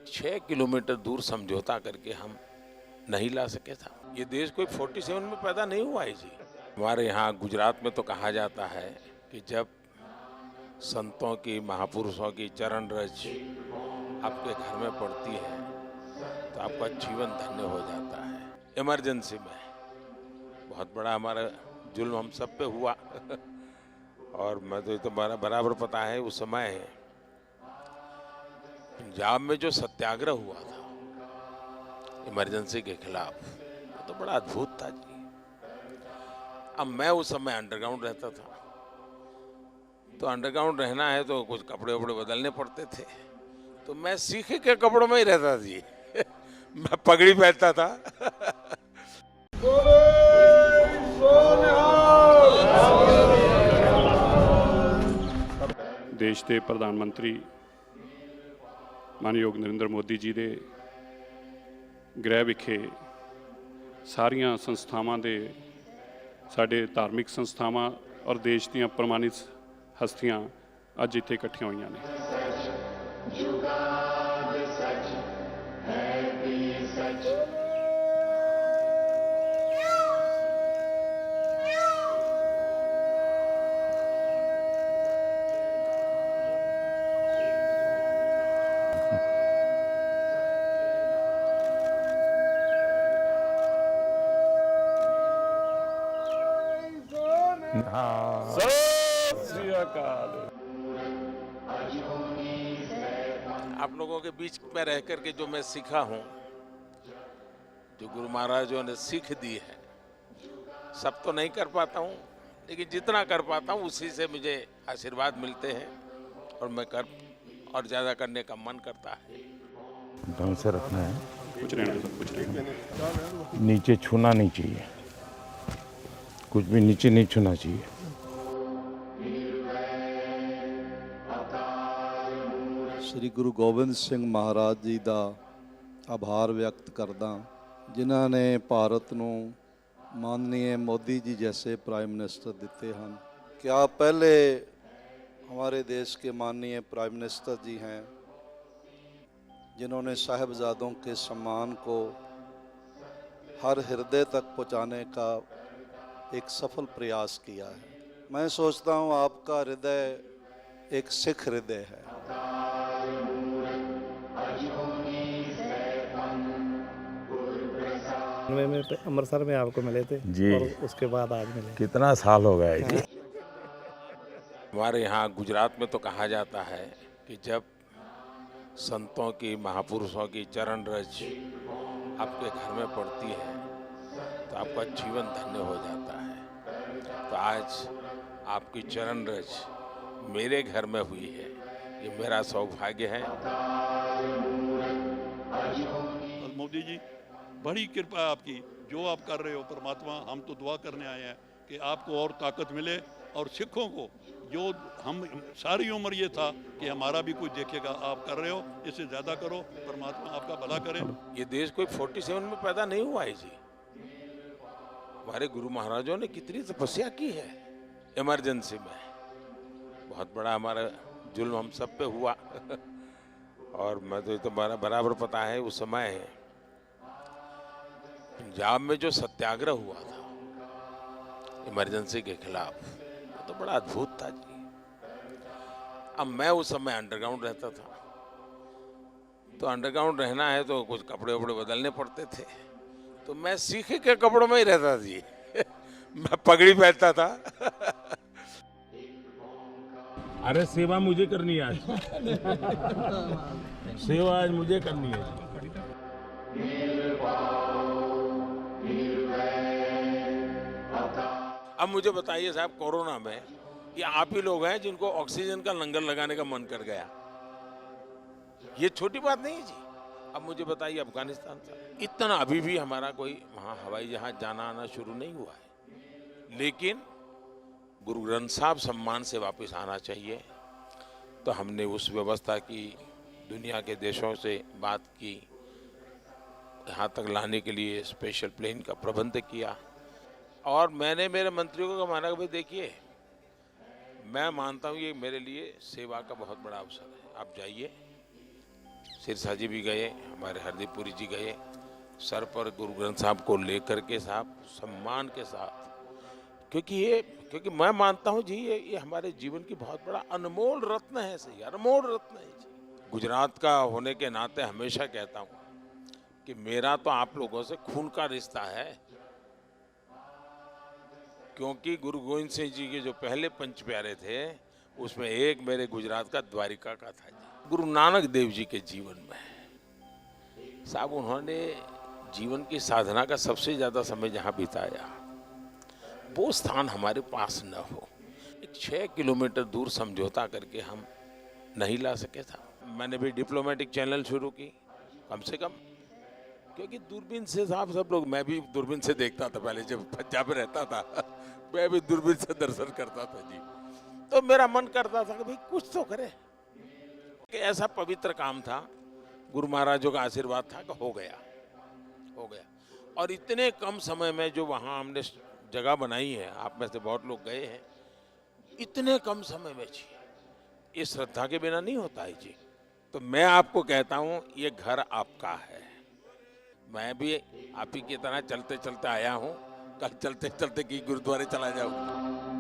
6 kilometre दूर समझौता करके हम नहीं ला सके था। ये देश कोई 47 में पैदा नहीं हुआ है जी। हमारे यहाँ गुजरात में तो कहा जाता है कि जब संतों की, महापुरुषों की चरण रज आपके घर में पड़ती है तो आपका जीवन धन्य हो जाता है। इमरजेंसी में बहुत बड़ा हमारा जुल्म हम सब पे हुआ और मैं तो ये तो बराबर पता है उस समय पंजाब में जो सत्याग्रह हुआ था इमरजेंसी के खिलाफ, वो तो बड़ा अद्भुत था जी। अब मैं उस समय अंडरग्राउंड रहता था, तो अंडरग्राउंड रहना है तो कुछ कपड़े वपड़े बदलने पड़ते थे, तो मैं सीखे के कपड़ों में ही रहता जी मैं पगड़ी पहनता था देश के प्रधानमंत्री मानयोग नरेंद्र मोदी जी के गृह विखे सारियां संस्थावां दे साडे धार्मिक संस्थावां और देश दीयां प्रमाणित हस्तियां अज इत्थे इकट्ठियां होईयां ने। आप लोगों के बीच में रह करके जो मैं सीखा हूँ, जो गुरु महाराजों ने सीख दी है, सब तो नहीं कर पाता हूँ, लेकिन जितना कर पाता हूँ उसी से मुझे आशीर्वाद मिलते हैं और मैं कर और ज़्यादा करने का मन करता है। ढंग से रखना है, कुछ रहने दो, कुछ रहने दो। नीचे छूना नहीं चाहिए, कुछ भी नीचे नहीं छूना चाहिए। श्री गुरु गोबिंद सिंह महाराज जी का आभार व्यक्त करदा, जिन्हों ने भारत नूं माननीय मोदी जी जैसे प्राइम मिनिस्टर दिते हैं। क्या पहले हमारे देश के माननीय प्राइम मिनिस्टर जी हैं जिन्होंने साहिबजादों के सम्मान को हर हृदय तक पहुंचाने का एक सफल प्रयास किया है। मैं सोचता हूं आपका हृदय एक सिख हृदय है। में अमृतसर में आपको मिले थे जी, और उसके बाद आज मिले। कितना साल हो गया जी। हमारे यहाँ गुजरात में तो कहा जाता है कि जब संतों की, महापुरुषों की चरण रज आपके घर में पड़ती है तो आपका जीवन धन्य हो जाता है। तो आज आपकी चरण रज मेरे घर में हुई है, ये मेरा सौभाग्य है। और मोदी जी, बड़ी कृपा है आपकी, जो आप कर रहे हो परमात्मा, हम तो दुआ करने आए हैं कि आपको और ताकत मिले और सिखों को, जो हम सारी उम्र ये था कि हमारा भी कुछ देखेगा, आप कर रहे हो, इससे ज़्यादा करो, परमात्मा आपका भला करे। ये देश कोई 47 में पैदा नहीं हुआ है जी। हमारे गुरु महाराजों ने कितनी तपस्या की है इमरजेंसी में। बहुत बड़ा हमारा जुल्म हम सब पे हुआ और मैं तो ये तो बराबर पता है उस समय पंजाब में जो सत्याग्रह हुआ था इमरजेंसी के खिलाफ, वो तो बड़ा अद्भुत था जी। अब मैं उस समय अंडरग्राउंड रहता था, तो अंडरग्राउंड रहना है तो कुछ कपड़े वपड़े बदलने पड़ते थे, तो मैं सीखे के कपड़ों में ही रहता जी मैं पगड़ी पहनता था अरे सेवा मुझे करनी है आज सेवा आज मुझे करनी है। अब मुझे बताइए साहब, कोरोना में ये आप ही लोग हैं जिनको ऑक्सीजन का लंगर लगाने का मन कर गया। ये छोटी बात नहीं है जी। अब मुझे बताइए, अफगानिस्तान था, इतना अभी भी हमारा कोई वहाँ हवाई जहाज जाना आना शुरू नहीं हुआ है, लेकिन गुरु ग्रंथ साहब सम्मान से वापस आना चाहिए। तो हमने उस व्यवस्था की, दुनिया के देशों से बात की, यहाँ तक लाने के लिए स्पेशल प्लेन का प्रबंध किया। और मैंने मेरे मंत्रियों को माना कि भाई देखिए, मैं मानता हूँ ये मेरे लिए सेवा का बहुत बड़ा अवसर है, आप जाइए सिरसा जी भी गए, हमारे हरदीप पुरी जी गए, सर पर गुरु ग्रंथ साहब को लेकर के साहब सम्मान के साथ, क्योंकि मैं मानता हूँ जी ये हमारे जीवन की बहुत बड़ा अनमोल रत्न है, सही अनमोल रत्न है जी। गुजरात का होने के नाते हमेशा कहता हूँ कि मेरा तो आप लोगों से खून का रिश्ता है, क्योंकि गुरु गोविंद सिंह जी के जो पहले पंच प्यारे थे उसमें एक मेरे गुजरात का द्वारिका का था जी। गुरु नानक देव जी के जीवन में साहब उन्होंने जीवन की साधना का सबसे ज़्यादा समय जहाँ बिताया, वो स्थान हमारे पास न हो। एक 6 किलोमीटर दूर समझौता करके हम नहीं ला सके था। मैंने भी डिप्लोमेटिक चैनल शुरू की, कम से कम, क्योंकि दूरबीन से साहब सब लोग, मैं भी दूरबीन से देखता था पहले जब पंजाब में रहता था मैं भी दूरबीन से दर्शन करता था जी। तो मेरा मन करता था कि भाई कुछ तो करे, कि ऐसा पवित्र काम था, गुरु महाराजों का आशीर्वाद था कि हो गया। और इतने कम समय में जो वहाँ हमने जगह बनाई है, आप में से बहुत लोग गए हैं, इतने कम समय में जी, ये श्रद्धा के बिना नहीं होता है जी। तो मैं आपको कहता हूँ ये घर आपका है। मैं भी आप ही की तरह चलते चलते आया हूँ, कल चलते चलते की गुरुद्वारे चला जाऊँ।